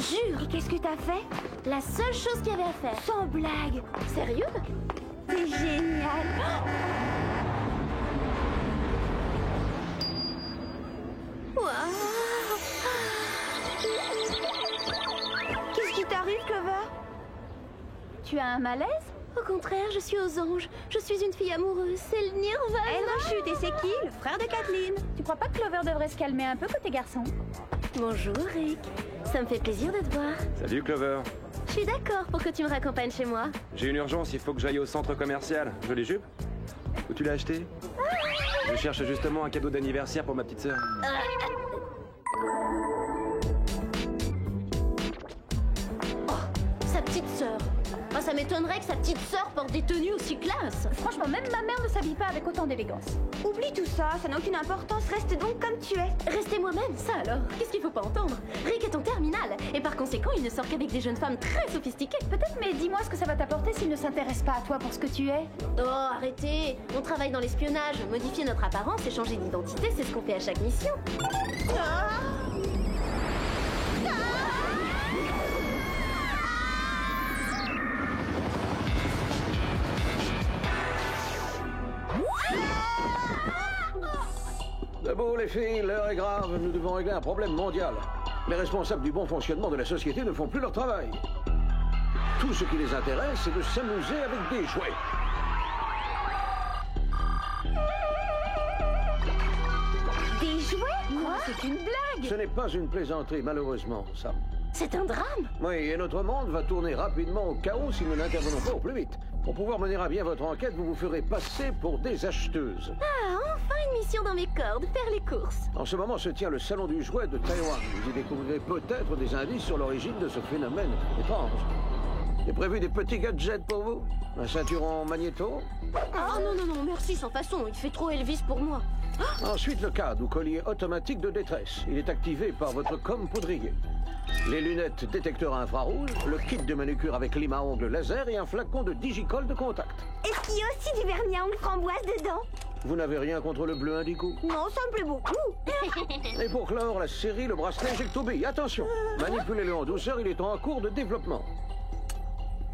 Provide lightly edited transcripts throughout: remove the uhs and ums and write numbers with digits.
jure. Et qu'est-ce que t'as fait? La seule chose qu'il y avait à faire. Sans blague. Sérieux? C'est génial. Waouh. Qu'est-ce qui t'arrive, Clover? Tu as un malaise? Au contraire, je suis aux anges. Je suis une fille amoureuse. C'est le nirvana. Elle rechute et c'est qui? Le frère de Kathleen. Tu crois pas que Clover devrait se calmer un peu côté garçon? Bonjour, Rick. Ça me fait plaisir de te voir. Salut Clover. Je suis d'accord pour que tu me raccompagnes chez moi. J'ai une urgence, il faut que j'aille au centre commercial. Jolie jupe? Où tu l'as acheté? Je cherche justement un cadeau d'anniversaire pour ma petite sœur. Sa petite sœur. Oh, ça m'étonnerait que sa petite sœur porte des tenues aussi classes. Franchement, même ma mère ne s'habille pas avec autant d'élégance. Oublie tout ça, ça n'a aucune importance. Reste donc comme tu es. Restez moi-même, ça alors. Qu'est-ce qu'il faut pas entendre? Rick est en terminale. Et par conséquent, il ne sort qu'avec des jeunes femmes très sophistiquées. Peut-être, mais dis-moi ce que ça va t'apporter s'il ne s'intéresse pas à toi pour ce que tu es. Oh, arrêtez. On travaille dans l'espionnage. Modifier notre apparence et changer d'identité, c'est ce qu'on fait à chaque mission. Debout les filles, l'heure est grave, nous devons régler un problème mondial. Les responsables du bon fonctionnement de la société ne font plus leur travail. Tout ce qui les intéresse, c'est de s'amuser avec des jouets. Des jouets? Quoi? C'est une blague! Ce n'est pas une plaisanterie, malheureusement, Sam. C'est un drame. Oui, et notre monde va tourner rapidement au chaos si nous n'intervenons pas au plus vite. Pour pouvoir mener à bien votre enquête, vous vous ferez passer pour des acheteuses. Ah, enfin une mission dans mes cordes, faire les courses. En ce moment se tient le salon du jouet de Taïwan. Vous y découvrirez peut-être des indices sur l'origine de ce phénomène étrange. J'ai prévu des petits gadgets pour vous. Un ceinturon magnéto. Oh non, merci, sans façon. Il fait trop Elvis pour moi. Ensuite, le cadre ou collier automatique de détresse. Il est activé par votre com poudrier. Les lunettes détecteurs infrarouges, le kit de manucure avec lime à ongles laser et un flacon de digicol de contact. Est-ce qu'il y a aussi du vernis à ongles framboise dedans? Vous n'avez rien contre le bleu indigo? Non, ça me plaît beaucoup. Et pour clore la série, le bracelet Injecto-Bee. Attention, manipulez-le en douceur, il est en cours de développement.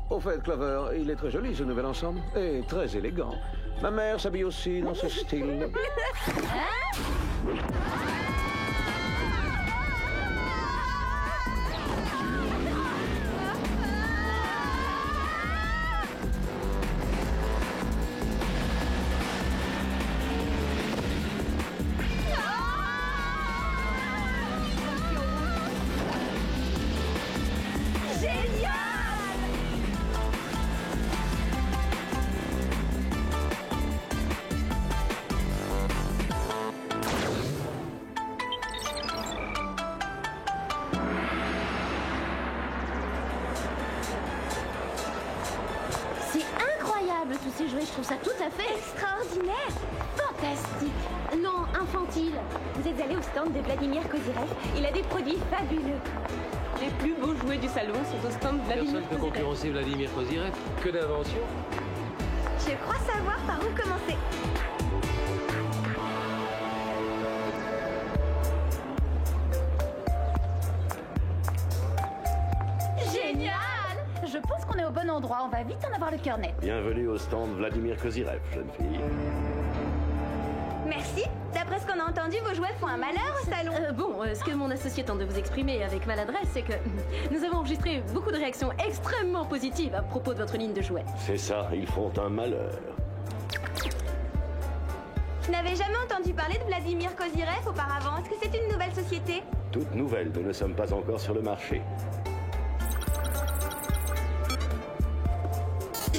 Au fait, Clover, il est très joli ce nouvel ensemble. Et très élégant. Ma mère s'habille aussi dans ce style. C'est incroyable tous ces jouets, je trouve ça tout à fait Extraordinaire. fantastique. Non, infantile. Vous êtes allé au stand de Vladimir Kozirev. Il a des produits fabuleux. Les plus beaux jouets du salon sont au stand Vladimir Personne ne peut Kozirev. concurrencer Vladimir Kozirev. Que d'invention. Je crois savoir par où commencer. Génial! Je pense qu'on est au bon endroit, on va vite en avoir le cœur net. Bienvenue au stand Vladimir Kozirev, jeune fille. Merci. D'après ce qu'on a entendu, vos jouets font un malheur au salon. Ce que mon associé tente de vous exprimer avec maladresse, c'est que nous avons enregistré beaucoup de réactions extrêmement positives à propos de votre ligne de jouets. C'est ça, ils font un malheur. Je n'avais jamais entendu parler de Vladimir Kozirev auparavant. Est-ce que c'est une nouvelle société? Toute nouvelle, nous ne sommes pas encore sur le marché.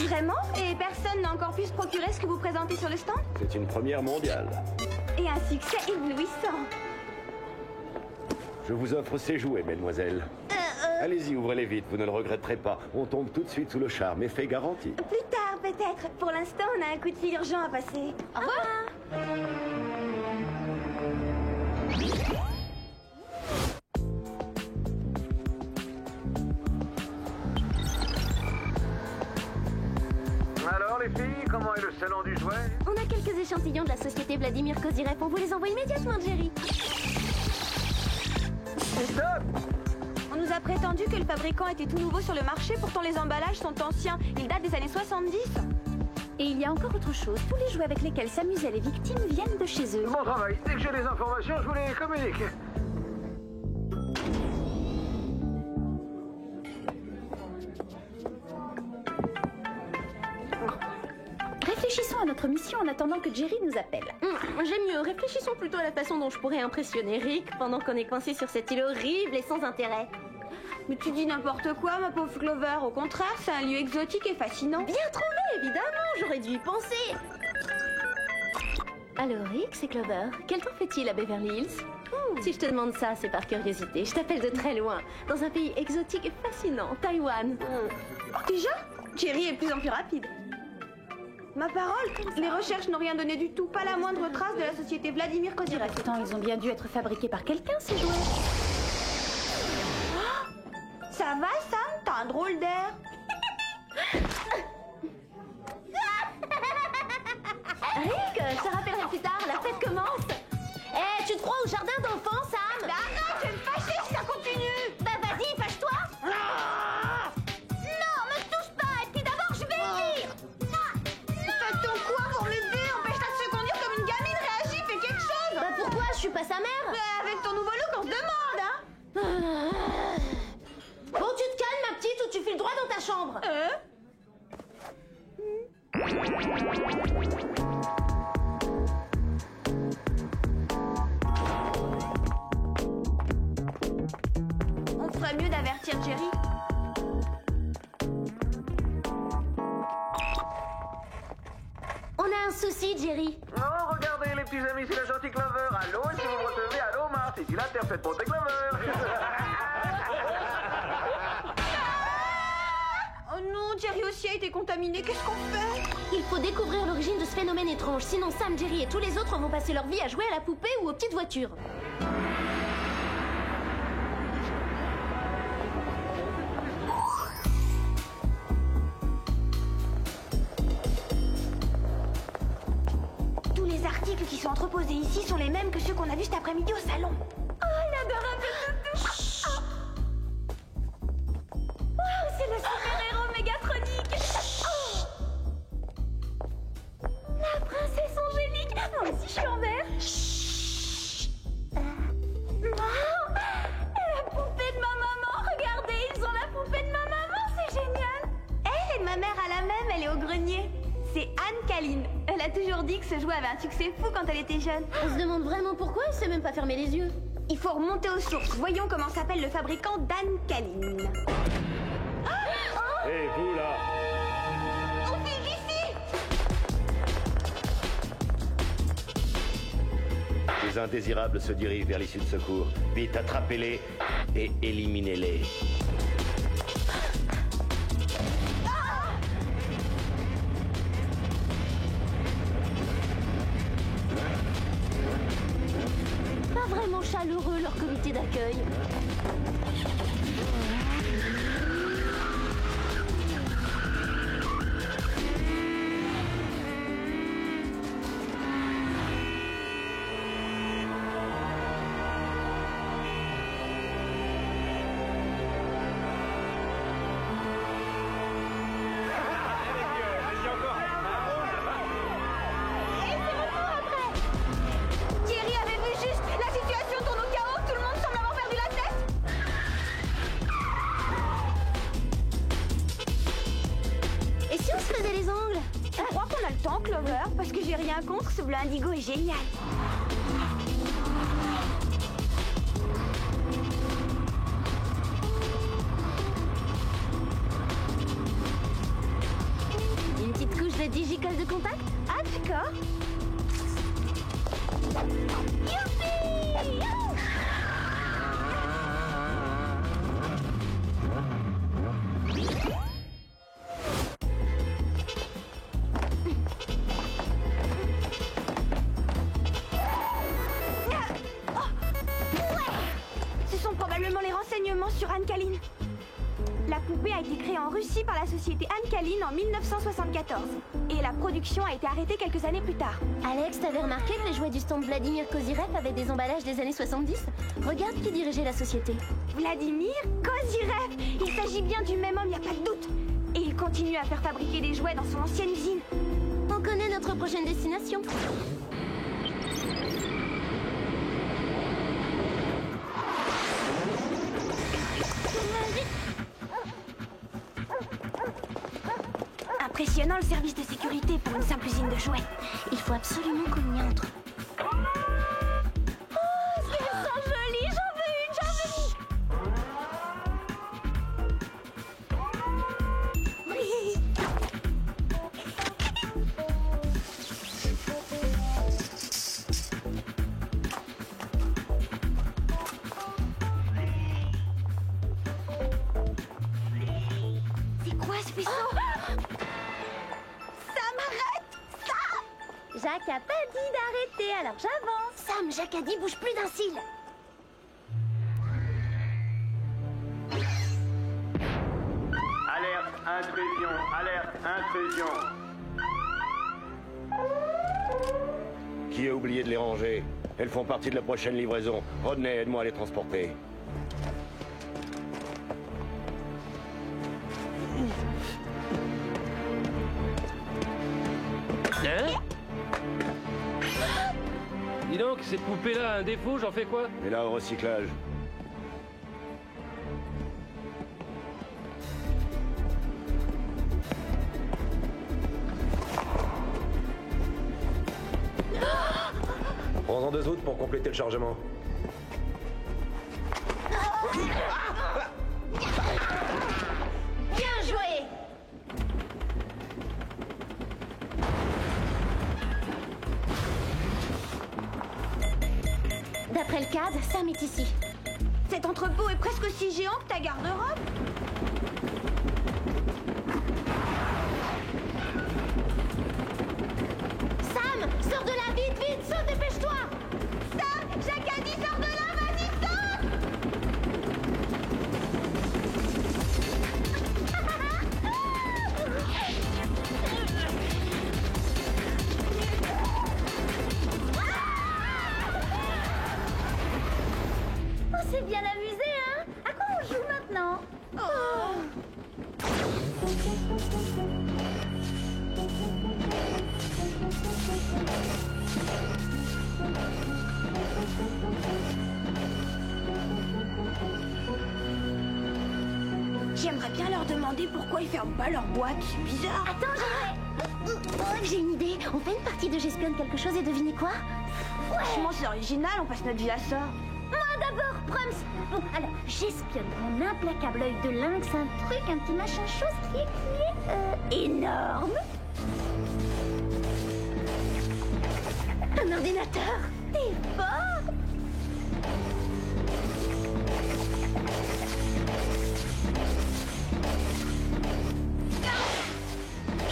Vraiment? Et personne n'a encore pu se procurer ce que vous présentez sur le stand? C'est une première mondiale. Et un succès éblouissant. Je vous offre ces jouets, mesdemoiselles. Allez-y, ouvrez-les vite, vous ne le regretterez pas. On tombe tout de suite sous le charme, effet garanti. Plus tard, peut-être. Pour l'instant, on a un coup de fil urgent à passer. Au revoir. Alors les filles, comment est le salon du jouet? On a quelques échantillons de la société Vladimir Kozirev. On vous les envoie immédiatement, Jerry. Stop! On nous a prétendu que le fabricant était tout nouveau sur le marché, pourtant les emballages sont anciens. Ils datent des années 70. Et il y a encore autre chose. Tous les jouets avec lesquels s'amusaient les victimes viennent de chez eux. Bon travail. Dès que j'ai des informations, je vous les communique. Réfléchissons à notre mission en attendant que Jerry nous appelle. J'aime mieux. Réfléchissons plutôt à la façon dont je pourrais impressionner Rick pendant qu'on est coincé sur cette île horrible et sans intérêt. Mais tu dis n'importe quoi, ma pauvre Clover. Au contraire, c'est un lieu exotique et fascinant. Bien trouvé, évidemment. J'aurais dû y penser. Alors, Rick, c'est Clover. Quel temps fait-il à Beverly Hills? Si je te demande ça, c'est par curiosité. Je t'appelle de très loin, dans un pays exotique et fascinant, Taïwan. Déjà, Jerry est de plus en plus rapide. Ma parole, les recherches n'ont rien donné du tout. Pas la moindre trace de la société Vladimir Kozirev. Pourtant, ils ont bien dû être fabriqués par quelqu'un, ces jouets. Ça va, Sam? T'as un drôle d'air. Rick, je te rappellerai plus tard, la fête commence. Eh, tu te crois au jardin d'enfants, Sam? Mais arrête, je vais me fâcher si ça continue. Bah vas-y, fâche-toi. Non, me touche pas. Et puis d'abord, je vais y dire. Fais-ton quoi pour m'aider? Empêche-la de se conduire comme une gamine. Réagis, fais quelque chose. Bah pourquoi? Je suis pas sa mère. Avec ton nouveau look, on se demande, hein. Bon, tu te calmes, ma petite, ou tu files droit dans ta chambre. On ferait mieux d'avertir Jerry. On a un souci, Jerry. Oh, regardez les petits amis, c'est la gentille Clover. Allô, si vous me recevez, allô, Mars. Ici la Terre, faites monter Clover. Oh non, Jerry aussi a été contaminé. Qu'est-ce qu'on fait? Il faut découvrir l'origine de ce phénomène étrange. Sinon, Sam, Jerry et tous les autres vont passer leur vie à jouer à la poupée ou aux petites voitures. Tous les articles qui sont entreposés ici sont les mêmes que ceux qu'on a vus cet après-midi au salon. Oh, il adore un peu tout. Oh, c'est le super-héros Mégatronique. Oh. La princesse Angélique. Moi aussi, je suis en vert. Oh, la poupée de ma maman. Regardez, ils ont la poupée de ma maman. C'est génial. Elle et ma mère à la même, elle est au grenier. C'est Anne Kaline. Elle a toujours dit que ce jouet avait un succès fou quand elle était jeune. On se demande vraiment pourquoi elle sait même pas fermer les yeux. Il faut remonter aux sources. Voyons comment s'appelle le fabricant d'Anne Kaline. Et vous là? On file d'ici! Les indésirables se dirigent vers l'issue de secours. Vite, attrapez-les et éliminez-les. Pas vraiment chaleureux, leur comité d'accueil. Thierry avait vu juste. La situation tourne au chaos. Tout le monde semble avoir perdu la tête. Et si on se faisait les ongles? Tu crois qu'on a le temps, Clover? Parce que j'ai rien contre. Ce bleu indigo est génial. Une petite couche de digicolle de contact? Ah, d'accord. Youpi! Ce sont probablement les renseignements sur Anne Kaline. La poupée a été créée en Russie par la société Anne Kaline en 1974. Et et la production a été arrêtée quelques années plus tard. Alex, t'avais remarqué que les jouets du stand Vladimir Kozyrev avaient des emballages des années 70? Regarde qui dirigeait la société. Vladimir Kozyrev. Il s'agit bien du même homme, y a pas de doute. Et il continue à faire fabriquer des jouets dans son ancienne usine. On connaît notre prochaine destination. Impressionnant le service de sécurité pour une simple usine de jouets. Il faut absolument qu'on y entre. Oh, elles sont jolies, j'en veux une, C'est quoi ce vaisseau? Jacques a pas dit d'arrêter, alors j'avance. Sam, Jacques a dit bouge plus d'un cil. Alerte, intrusion, alerte, intrusion. Qui a oublié de les ranger? Elles font partie de la prochaine livraison. Rodney, aide-moi à les transporter. Hein? Dis donc, cette poupée-là a un défaut, j'en fais quoi? Et là, au recyclage. Prends-en 2 autres pour compléter le chargement. Bien joué. D'après le cadre, Sam est ici. Cet entrepôt est presque aussi géant que ta garde-robe. Sam, sors de là, vite, vite, saute, dépêche-toi. Sam, Jacques a dit sors de là, vas-y, saute. On s'est bien amusé, hein? À quoi on joue maintenant? J'aimerais bien leur demander pourquoi ils ferment pas leur boîte, c'est bizarre. Attends, j'ai une idée. On fait une partie de j'espionne quelque chose et devinez quoi? Franchement, c'est original, on passe notre vie à ça. Moi d'abord, Prums. Bon, alors, j'espionne mon implacable œil de lynx, un petit machin chose qui est énorme. Un ordinateur. T'es fort.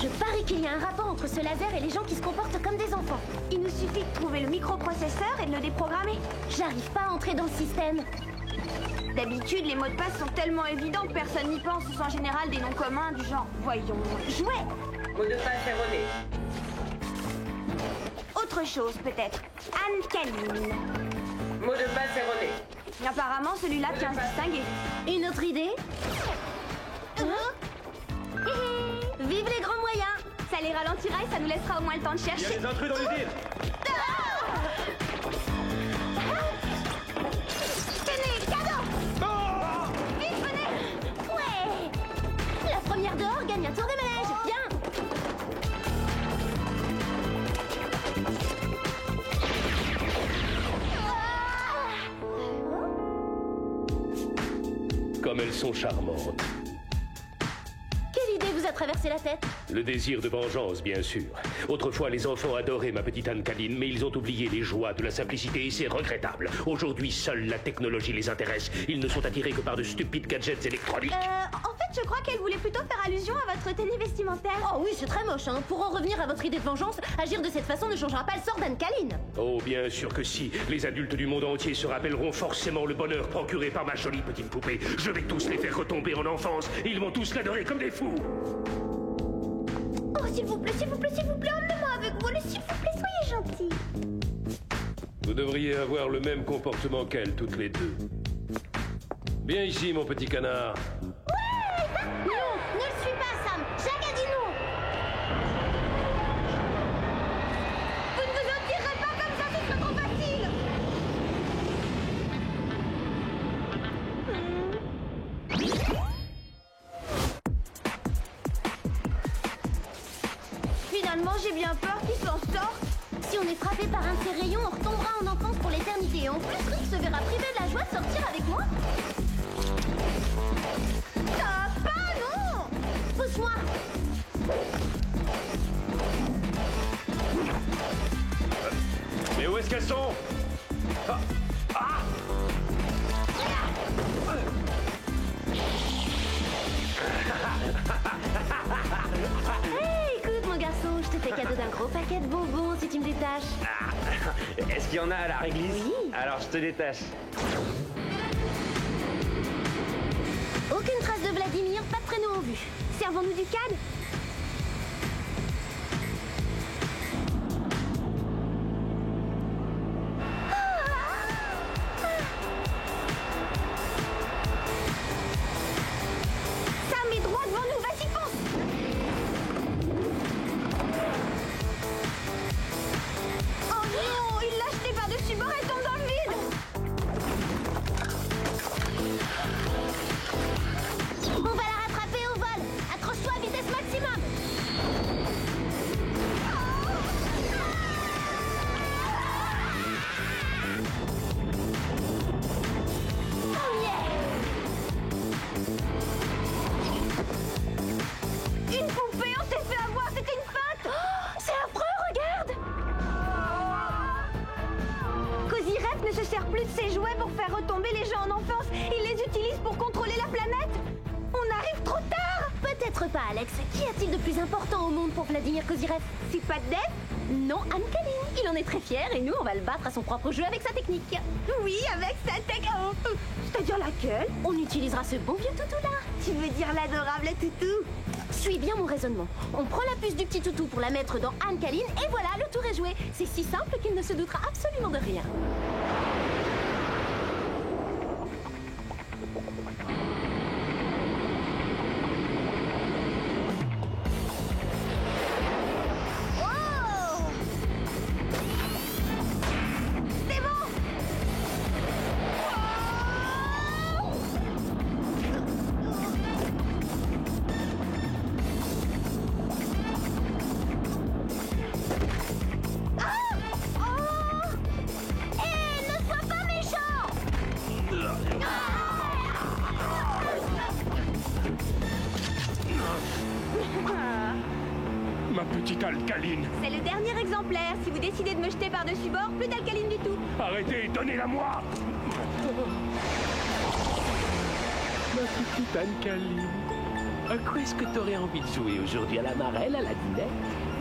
Je parie qu'il y a un rapport entre ce laser et les gens qui se comportent comme des enfants. Il nous suffit de trouver le microprocesseur et de le déprogrammer. J'arrive pas à entrer dans le système. D'habitude, les mots de passe sont tellement évidents que personne n'y pense. Ce sont en général des noms communs du genre, voyons, jouets. Mot de passe erroné. Autre chose, peut-être. Anne Kaline. Mot de passe erroné. Apparemment, celui-là tient à se distinguer. Une autre idée? Vive les grands moyens! Ça les ralentira et ça nous laissera au moins le temps de Il y a chercher. des intrus dans l'usine! Tenez, cadeau! Vite, venez! Ouais! La première dehors gagne un tour de manège! Bien! Comme elles sont charmantes. Quelle idée vous a traversé la tête? Le désir de vengeance, bien sûr. Autrefois, les enfants adoraient ma petite Anne Kaline, mais ils ont oublié les joies de la simplicité et c'est regrettable. Aujourd'hui, seule la technologie les intéresse. Ils ne sont attirés que par de stupides gadgets électroniques. En fait, je crois qu'elle voulait plutôt faire allusion à votre tenue vestimentaire. Oh oui, c'est très moche, hein. Pour en revenir à votre idée de vengeance, agir de cette façon ne changera pas le sort d'Anne Kaline. Oh, bien sûr que si. Les adultes du monde entier se rappelleront forcément le bonheur procuré par ma jolie petite poupée. Je vais tous les faire retomber en enfance et ils vont tous l'adorer comme des fous. Oh, s'il vous plaît, emmenez-moi avec vous, s'il vous plaît, soyez gentils. Vous devriez avoir le même comportement qu'elle, toutes les deux. Viens ici, mon petit canard. Non, ne le suis pas, Sam. Jacques a dit non. Vous ne vous en tirerez pas comme ça, ce serait trop facile. Finalement, j'ai bien peur qu'il s'en sorte. Si on est frappé par un de ces rayons, on retombera en enfance pour l'éternité. En plus, Rick se verra privé de la joie de sortir avec moi. Ça va pas, non. Pousse-moi. Mais où est-ce qu'elles sont? Hey, écoute, mon garçon, je te fais cadeau d'un gros paquet de bonbons si tu me détaches. Est-ce qu'il y en a à la réglisse? Oui. Alors je te détache. Aucune trace de Vladimir, pas de prénom en vue. Servons-nous du CAD? Sam est droit devant nous, vas-y, fonce. Oh non, il l'a jeté par-dessus bord et tombe dans le vide. On va la rattraper au vol. Accroche-toi à vitesse maximum. Oh yeah. Une poupée, on s'est fait avoir, c'était une feinte. C'est affreux, regarde! Cozy Ref ne se sert plus de ses jouets pour faire retomber les gens en enfance. Il les utilise pour contrôler la planète. On arrive trop tard. Peut-être pas, Alex. Qu'y a-t-il de plus important au monde pour Vladimir Kozyrev? C'est pas Dave? Non, Anne Kaline. Il en est très fier et nous, on va le battre à son propre jeu avec sa technique. Oui, avec sa tech. C'est-à-dire laquelle? On utilisera ce bon vieux toutou-là. Tu veux dire l'adorable toutou? Suis bien mon raisonnement. On prend la puce du petit toutou pour la mettre dans Anne Kaline et voilà, le tour est joué. C'est si simple qu'il ne se doutera absolument de rien. C'est bon. Hé, ne sois pas méchant. Ma petite alcaline. C'est le dernier exemplaire. Si vous décidez de me jeter par-dessus bord, plus d'alcaline du tout. Arrêtez, donnez-la moi. Ma petite Anne-Caline. À quoi est-ce que t'aurais envie de jouer aujourd'hui? À la marelle, à la dinette?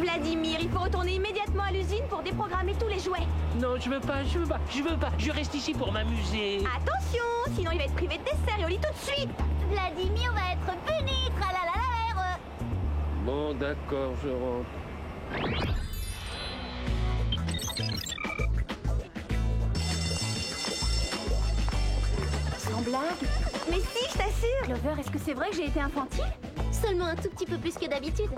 Vladimir, il faut retourner immédiatement à l'usine pour déprogrammer tous les jouets. Non, je veux pas. Je reste ici pour m'amuser. Attention, sinon il va être privé de dessert et au lit tout de suite. Vladimir va être puni. Tralalalère. Bon, d'accord, je rentre. Sans blague. Mais si, je t'assure. Clover, est-ce que c'est vrai que j'ai été infantile? Seulement un tout petit peu plus que d'habitude.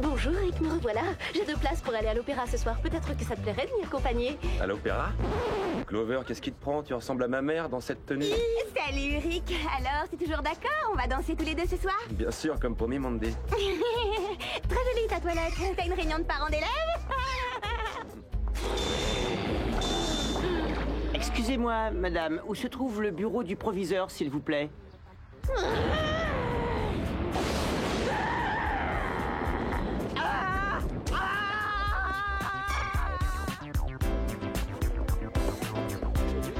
Bonjour Rick, me revoilà. J'ai 2 places pour aller à l'opéra ce soir. Peut-être que ça te plairait de m'y accompagner. À l'opéra? Clover, qu'est-ce qui te prend? Tu ressembles à ma mère dans cette tenue. Salut Rick. Alors, t'es toujours d'accord? On va danser tous les deux ce soir? Bien sûr, comme promis, Mandy. Très jolie ta toilette. T'as une réunion de parents d'élèves? Excusez-moi, madame, où se trouve le bureau du proviseur, s'il vous plaît?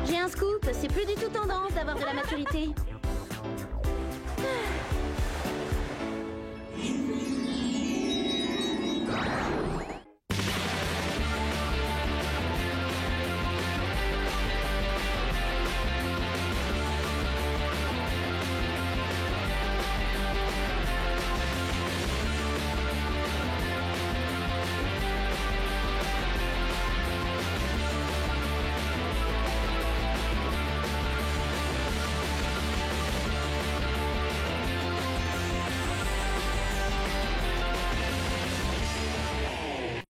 J'ai un scoop, c'est plus du tout tendance d'avoir de la maturité.